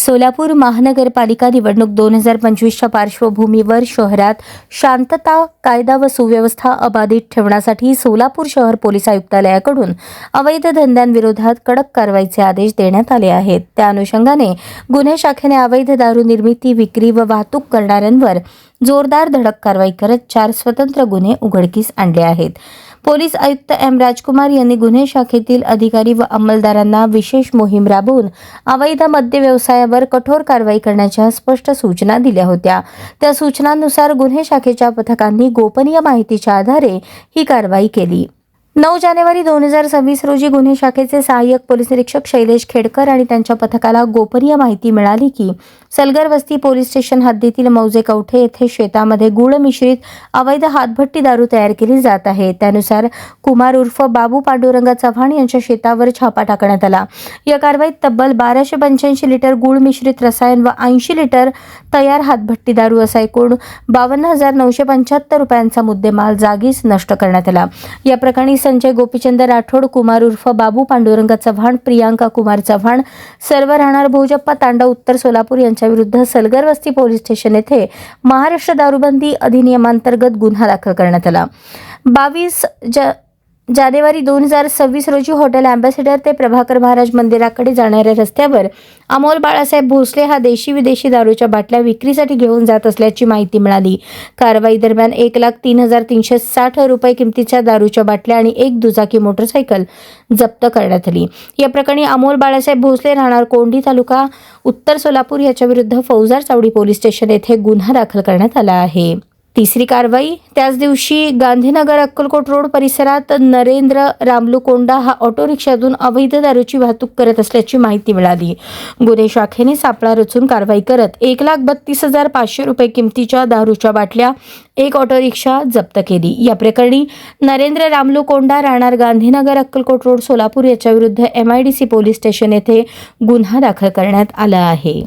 सोलापूर महानगरपालिका निवडणूक 2025च्या पार्श्वभूमीवर शहरात शांतता, कायदा व सुव्यवस्था अबाधित ठेवण्यासाठी सोलापूर शहर पोलीस आयुक्तालयाकडून अवैध धंद्यांविरोधात कडक कारवाईचे आदेश देण्यात आले आहेत। त्या अनुषंगाने गुन्हे शाखेने अवैध दारू निर्मिती, विक्री व वाहतूक करणाऱ्यांवर जोरदार धडक कारवाई करत 4 स्वतंत्र गुन्हे उघडकीस आणले आहेत। पोलीस आयुक्त एम राजकुमार यांनी गुन्हे शाखेतील अधिकारी व अंमलदारांना विशेष मोहीम राबवून अवैध मद्य व्यवसायावर कठोर कारवाई करण्याच्या स्पष्ट सूचना दिल्या होत्या। त्या सूचनांनुसार गुन्हे शाखेच्या पथकांनी गोपनीय माहितीच्या आधारे ही कारवाई केली। 9 जानेवारी 2026 रोजी गुन्हे शाखेचे सहाय्यक पोलीस निरीक्षक शैलेश खेडकर आणि त्यांच्या पथकाला गोपनीय माहिती मिळाली की सलगर वस्ती पोलीस स्टेशन हद्दीतील मौजे कवठे येथे शेतामध्ये गुळ मिश्रित अवैध हातभट्टी दारू तयार केली जात आहे। त्यानुसार कुमार उर्फ बाबू पांडुरंग चव्हाण यांच्या शेतावर छापा टाकण्यात आला। या कारवाईत तब्बल 1285 लिटर गुळ मिश्रित रसायन व 80 लिटर तयार हातभट्टी दारू असा एकूण 52,975 रुपयांचा मुद्देमाल जागीच नष्ट करण्यात आला। या प्रकरणी संजय गोपीचंद राठोड, कुमार उर्फ बाबू पांडुरंग चव्हाण, प्रियांका कुमार चव्हाण सर्व राहणार भोजप्पा तांडा उत्तर सोलापूर यांच्या विरुद्ध सलगर वस्ती पोलीस स्टेशन येथे महाराष्ट्र दारूबंदी अधिनियमांतर्गत गुन्हा दाखल करण्यात आला। 22 जानेवारी 2026 रोजी हॉटेल अँबॅसेडर ते प्रभाकर महाराज मंदिराकडे जाणाऱ्या रस्त्यावर अमोल बाळासाहेब भोसले हा देशी विदेशी दारूच्या बाटल्या विक्रीसाठी घेऊन जात असल्याची माहिती मिळाली। कारवाई दरम्यान 1,03,360 रुपये किमतीच्या दारूच्या बाटल्या आणि एक दुचाकी मोटरसायकल जप्त करण्यात आली। या प्रकरणी अमोल बाळासाहेब भोसले राहणार कोंडी तालुका उत्तर सोलापूर याच्या विरुद्ध फौजदार चावडी पोलीस स्टेशन येथे गुन्हा दाखल करण्यात आला आहे। तिसरी कारवाई त्याच दिवशी गांधीनगर अक्कलकोट रोड परिसरात नरेंद्र रामलू कोंडा हा ऑटो रिक्षातून अवैध दारूची वाहतूक करत असल्याची माहिती मिळाली। गुन्हे शाखेने सापळा रचून कारवाई करत 1,32,500 रुपये किमतीच्या दारूच्या बाटल्या, एक ऑटो रिक्षा जप्त केली। या प्रकरणी नरेंद्र रामलू कोंडा राहणार गांधीनगर अक्कलकोट रोड सोलापूर याच्या विरुद्ध MIDC पोलीस स्टेशन येथे गुन्हा दाखल करण्यात आला आहे।